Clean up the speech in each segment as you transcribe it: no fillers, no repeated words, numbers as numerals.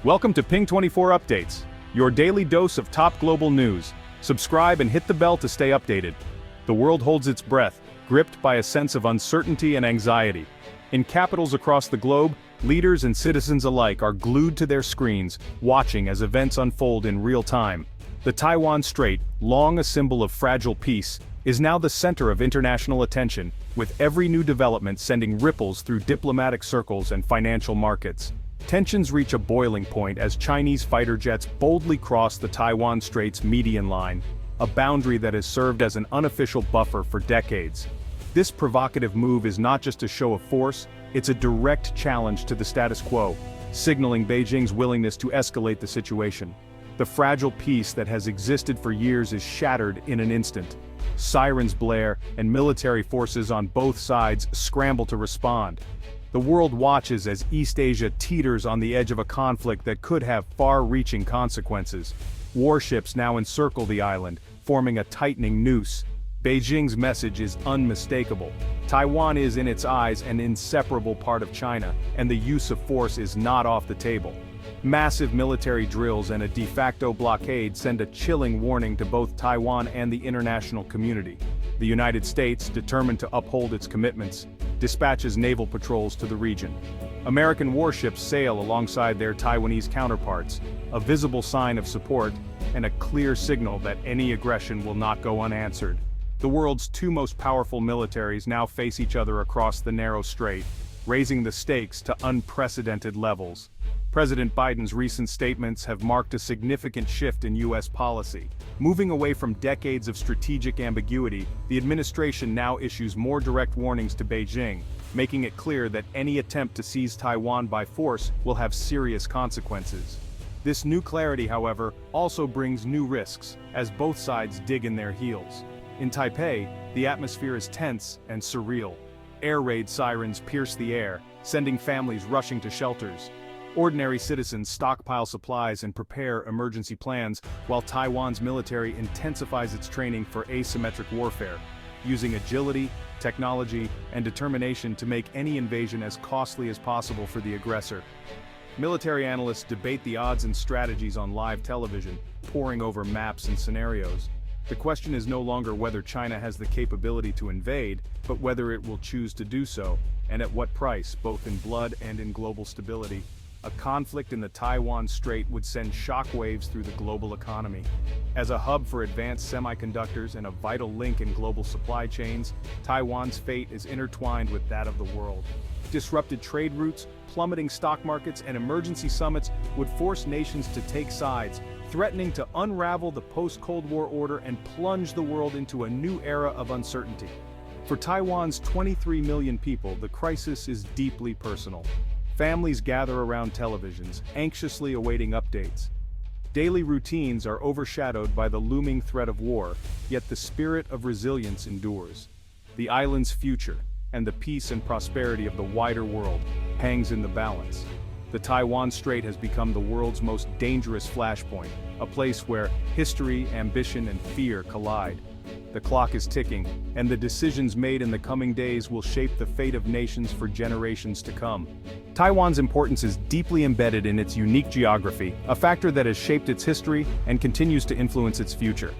Welcome to Ping 24 Updates, your daily dose of top global news. Subscribe and hit the bell to stay updated. The world holds its breath, gripped by a sense of uncertainty and anxiety. In capitals across the globe, leaders and citizens alike are glued to their screens, watching as events unfold in real time. The Taiwan Strait, long a symbol of fragile peace, is now the center of international attention, with every new development sending ripples through diplomatic circles and financial markets. Tensions reach a boiling point as Chinese fighter jets boldly cross the Taiwan Strait's median line, a boundary that has served as an unofficial buffer for decades. This provocative move is not just a show of force, it's a direct challenge to the status quo, signaling Beijing's willingness to escalate the situation. The fragile peace that has existed for years is shattered in an instant. Sirens blare, and military forces on both sides scramble to respond. The world watches as East Asia teeters on the edge of a conflict that could have far-reaching consequences. Warships now encircle the island, forming a tightening noose. Beijing's message is unmistakable. Taiwan is in its eyes an inseparable part of China, and the use of force is not off the table. Massive military drills and a de facto blockade send a chilling warning to both Taiwan and the international community. The United States, determined to uphold its commitments, dispatches naval patrols to the region. American warships sail alongside their Taiwanese counterparts, a visible sign of support and a clear signal that any aggression will not go unanswered. The world's two most powerful militaries now face each other across the narrow strait, raising the stakes to unprecedented levels. President Biden's recent statements have marked a significant shift in U.S. policy. Moving away from decades of strategic ambiguity, the administration now issues more direct warnings to Beijing, making it clear that any attempt to seize Taiwan by force will have serious consequences. This new clarity, however, also brings new risks, as both sides dig in their heels. In Taipei, the atmosphere is tense and surreal. Air raid sirens pierce the air, sending families rushing to shelters. Ordinary citizens stockpile supplies and prepare emergency plans, while Taiwan's military intensifies its training for asymmetric warfare, using agility, technology, and determination to make any invasion as costly as possible for the aggressor. Military analysts debate the odds and strategies on live television, poring over maps and scenarios. The question is no longer whether China has the capability to invade, but whether it will choose to do so, and at what price, both in blood and in global stability. A conflict in the Taiwan Strait would send shockwaves through the global economy. As a hub for advanced semiconductors and a vital link in global supply chains, Taiwan's fate is intertwined with that of the world. Disrupted trade routes, plummeting stock markets, and emergency summits would force nations to take sides, threatening to unravel the post-Cold War order and plunge the world into a new era of uncertainty. For Taiwan's 23 million people, the crisis is deeply personal. Families gather around televisions, anxiously awaiting updates. Daily routines are overshadowed by the looming threat of war, yet the spirit of resilience endures. The island's future, and the peace and prosperity of the wider world, hangs in the balance. The Taiwan Strait has become the world's most dangerous flashpoint, a place where history, ambition, and fear collide. The clock is ticking, and the decisions made in the coming days will shape the fate of nations for generations to come. Taiwan's importance is deeply embedded in its unique geography, a factor that has shaped its history and continues to influence its future.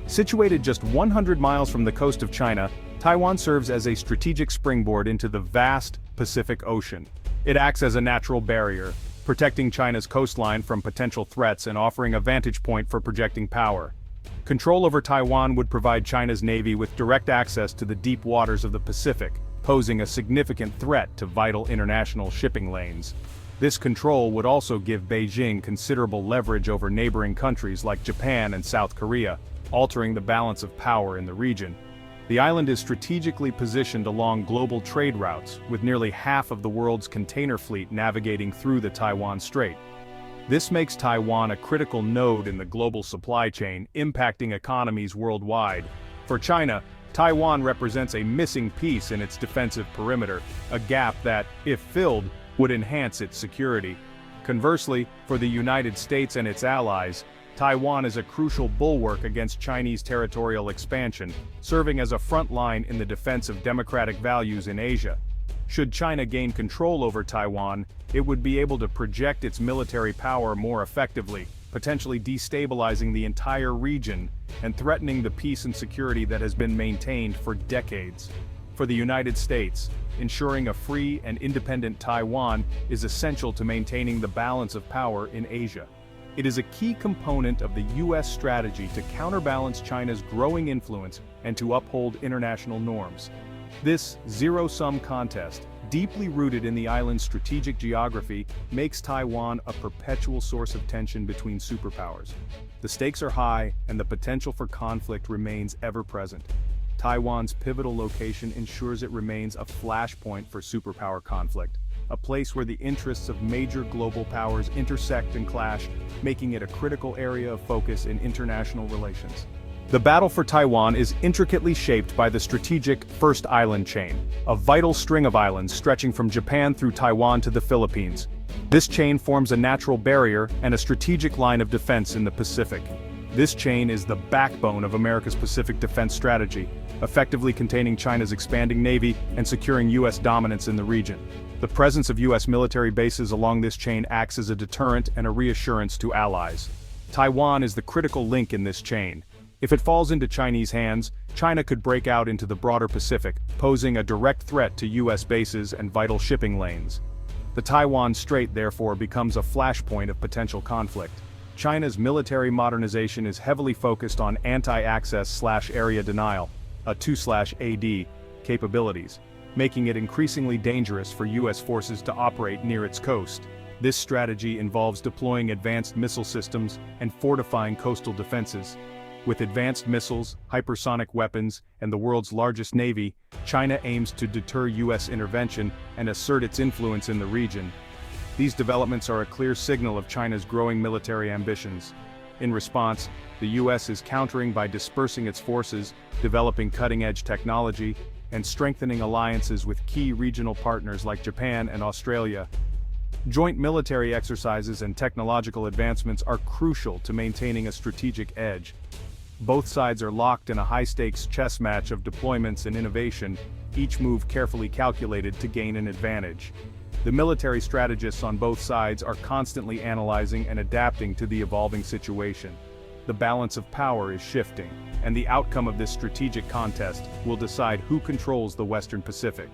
Situated just 100 miles from the coast of China, Taiwan serves as a strategic springboard into the vast Pacific Ocean. It acts as a natural barrier, protecting China's coastline from potential threats and offering a vantage point for projecting power. Control over Taiwan would provide China's navy with direct access to the deep waters of the Pacific, posing a significant threat to vital international shipping lanes. This control would also give Beijing considerable leverage over neighboring countries like Japan and South Korea, altering the balance of power in the region. The island is strategically positioned along global trade routes, with nearly half of the world's container fleet navigating through the Taiwan Strait. This makes Taiwan a critical node in the global supply chain, impacting economies worldwide. For China, Taiwan represents a missing piece in its defensive perimeter, a gap that, if filled, would enhance its security. Conversely, for the United States and its allies, Taiwan is a crucial bulwark against Chinese territorial expansion, serving as a front line in the defense of democratic values in Asia. Should China gain control over Taiwan, it would be able to project its military power more effectively, potentially destabilizing the entire region and threatening the peace and security that has been maintained for decades. For the United States, ensuring a free and independent Taiwan is essential to maintaining the balance of power in Asia. It is a key component of the U.S. strategy to counterbalance China's growing influence and to uphold international norms. This zero-sum contest, deeply rooted in the island's strategic geography, makes Taiwan a perpetual source of tension between superpowers. The stakes are high, and the potential for conflict remains ever-present. Taiwan's pivotal location ensures it remains a flashpoint for superpower conflict, a place where the interests of major global powers intersect and clash, making it a critical area of focus in international relations. The battle for Taiwan is intricately shaped by the strategic First Island Chain, a vital string of islands stretching from Japan through Taiwan to the Philippines. This chain forms a natural barrier and a strategic line of defense in the Pacific. This chain is the backbone of America's Pacific defense strategy, effectively containing China's expanding navy and securing U.S. dominance in the region. The presence of U.S. military bases along this chain acts as a deterrent and a reassurance to allies. Taiwan is the critical link in this chain. If it falls into Chinese hands, China could break out into the broader Pacific, posing a direct threat to U.S. bases and vital shipping lanes. The Taiwan Strait therefore becomes a flashpoint of potential conflict. China's military modernization is heavily focused on anti-access/area denial, a 2/AD, capabilities, making it increasingly dangerous for U.S. forces to operate near its coast. This strategy involves deploying advanced missile systems and fortifying coastal defenses. With advanced missiles, hypersonic weapons, and the world's largest navy, China aims to deter U.S. intervention and assert its influence in the region. These developments are a clear signal of China's growing military ambitions. In response, the U.S. is countering by dispersing its forces, developing cutting-edge technology, and strengthening alliances with key regional partners like Japan and Australia. Joint military exercises and technological advancements are crucial to maintaining a strategic edge. Both sides are locked in a high-stakes chess match of deployments and innovation, each move carefully calculated to gain an advantage. The military strategists on both sides are constantly analyzing and adapting to the evolving situation. The balance of power is shifting, and the outcome of this strategic contest will decide who controls the Western Pacific.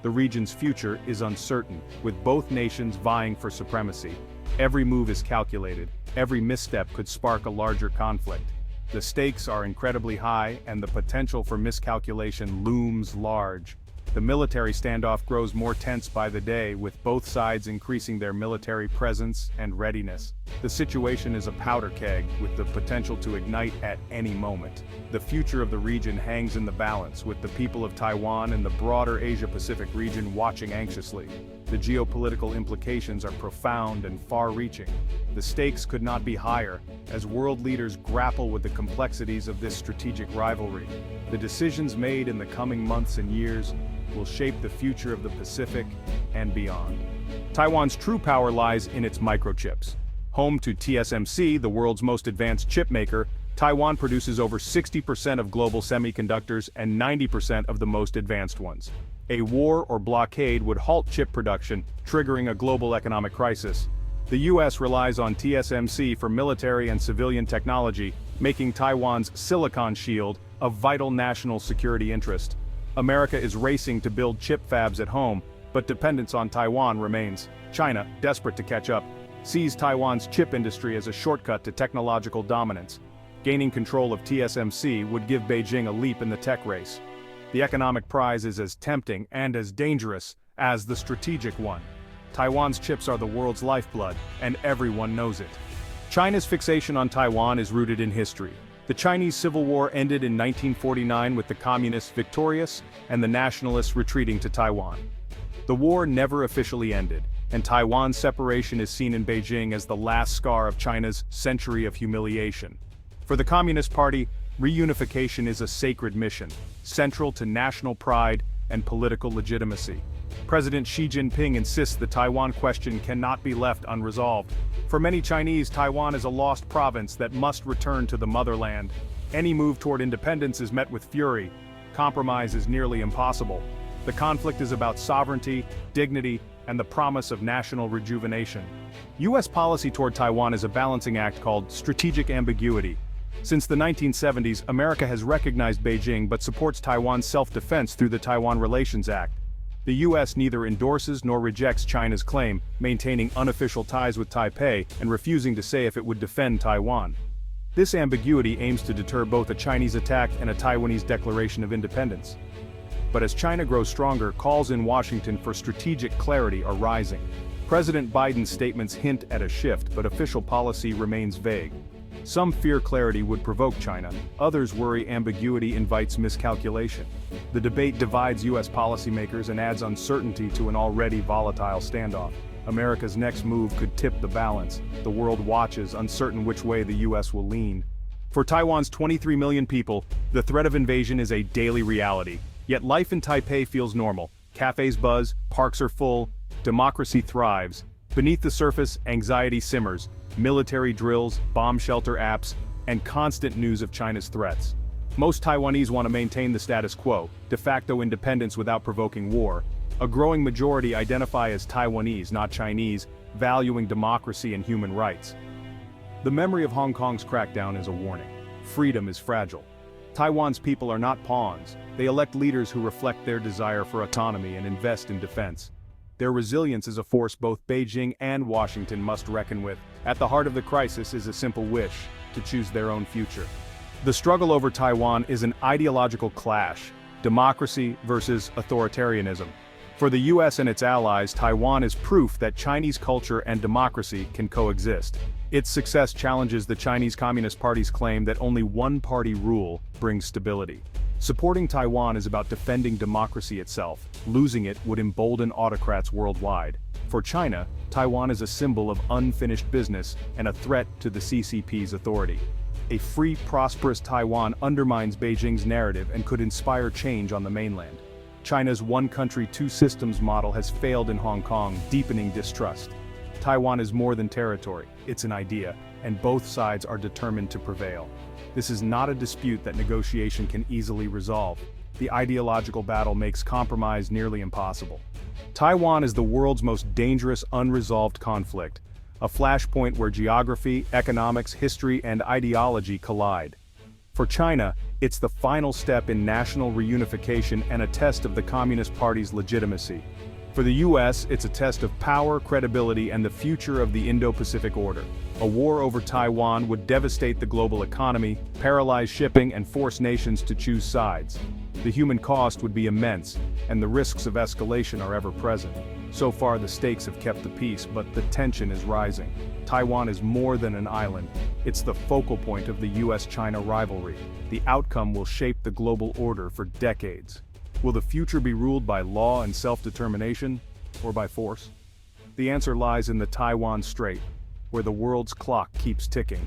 The region's future is uncertain, with both nations vying for supremacy. Every move is calculated, every misstep could spark a larger conflict. The stakes are incredibly high, and the potential for miscalculation looms large. The military standoff grows more tense by the day, with both sides increasing their military presence and readiness. The situation is a powder keg, with the potential to ignite at any moment. The future of the region hangs in the balance, with the people of Taiwan and the broader Asia-Pacific region watching anxiously. The geopolitical implications are profound and far-reaching. The stakes could not be higher, as world leaders grapple with the complexities of this strategic rivalry. The decisions made in the coming months and years will shape the future of the Pacific and beyond. Taiwan's true power lies in its microchips. Home to TSMC, the world's most advanced chip maker, Taiwan produces over 60% of global semiconductors and 90% of the most advanced ones. A war or blockade would halt chip production, triggering a global economic crisis. The U.S. relies on TSMC for military and civilian technology, making Taiwan's Silicon Shield a vital national security interest. America is racing to build chip fabs at home, but dependence on Taiwan remains. China, desperate to catch up, sees Taiwan's chip industry as a shortcut to technological dominance. Gaining control of TSMC would give Beijing a leap in the tech race. The economic prize is as tempting and as dangerous as the strategic one. Taiwan's chips are the world's lifeblood, and everyone knows it. China's fixation on Taiwan is rooted in history. The Chinese Civil War ended in 1949 with the Communists victorious and the Nationalists retreating to Taiwan. The war never officially ended, and Taiwan's separation is seen in Beijing as the last scar of China's century of humiliation. For the Communist Party, reunification is a sacred mission, central to national pride and political legitimacy. President Xi Jinping insists the Taiwan question cannot be left unresolved. For many Chinese, Taiwan is a lost province that must return to the motherland. Any move toward independence is met with fury. Compromise is nearly impossible. The conflict is about sovereignty, dignity, and the promise of national rejuvenation. U.S. policy toward Taiwan is a balancing act called strategic ambiguity. Since the 1970s, America has recognized Beijing but supports Taiwan's self-defense through the Taiwan Relations Act. The U.S. neither endorses nor rejects China's claim, maintaining unofficial ties with Taipei and refusing to say if it would defend Taiwan. This ambiguity aims to deter both a Chinese attack and a Taiwanese declaration of independence. But as China grows stronger, calls in Washington for strategic clarity are rising. President Biden's statements hint at a shift, but official policy remains vague. Some fear clarity would provoke China, others worry ambiguity invites miscalculation. The debate divides U.S. policymakers and adds uncertainty to an already volatile standoff. America's next move could tip the balance. The world watches, uncertain which way the U.S. will lean. For Taiwan's 23 million people, the threat of invasion is a daily reality. Yet life in Taipei feels normal. Cafes buzz, parks are full, democracy thrives. Beneath the surface, anxiety simmers. Military drills, bomb shelter apps, and constant news of China's threats. Most Taiwanese want to maintain the status quo, de facto independence without provoking war. A growing majority identify as Taiwanese, not Chinese, valuing democracy and human rights. The memory of Hong Kong's crackdown is a warning. Freedom is fragile. Taiwan's people are not pawns. They elect leaders who reflect their desire for autonomy and invest in defense. Their resilience is a force both Beijing and Washington must reckon with. At the heart of the crisis is a simple wish, to choose their own future. The struggle over Taiwan is an ideological clash, democracy versus authoritarianism. For the US and its allies, Taiwan is proof that Chinese culture and democracy can coexist. Its success challenges the Chinese Communist Party's claim that only one-party rule brings stability. Supporting Taiwan is about defending democracy itself. Losing it would embolden autocrats worldwide. For China, Taiwan is a symbol of unfinished business and a threat to the CCP's authority. A free, prosperous Taiwan undermines Beijing's narrative and could inspire change on the mainland. China's one-country, two-systems model has failed in Hong Kong, deepening distrust. Taiwan is more than territory, it's an idea, and both sides are determined to prevail. This is not a dispute that negotiation can easily resolve. The ideological battle makes compromise nearly impossible. Taiwan is the world's most dangerous unresolved conflict, a flashpoint where geography, economics, history, and ideology collide. For China, it's the final step in national reunification and a test of the Communist Party's legitimacy. For the US, it's a test of power, credibility, and the future of the Indo-Pacific order. A war over Taiwan would devastate the global economy, paralyze shipping, and force nations to choose sides. The human cost would be immense, and the risks of escalation are ever present. So far, the stakes have kept the peace, but the tension is rising. Taiwan is more than an island. It's the focal point of the US-China rivalry. The outcome will shape the global order for decades. Will the future be ruled by law and self-determination, or by force? The answer lies in the Taiwan Strait, where the world's clock keeps ticking.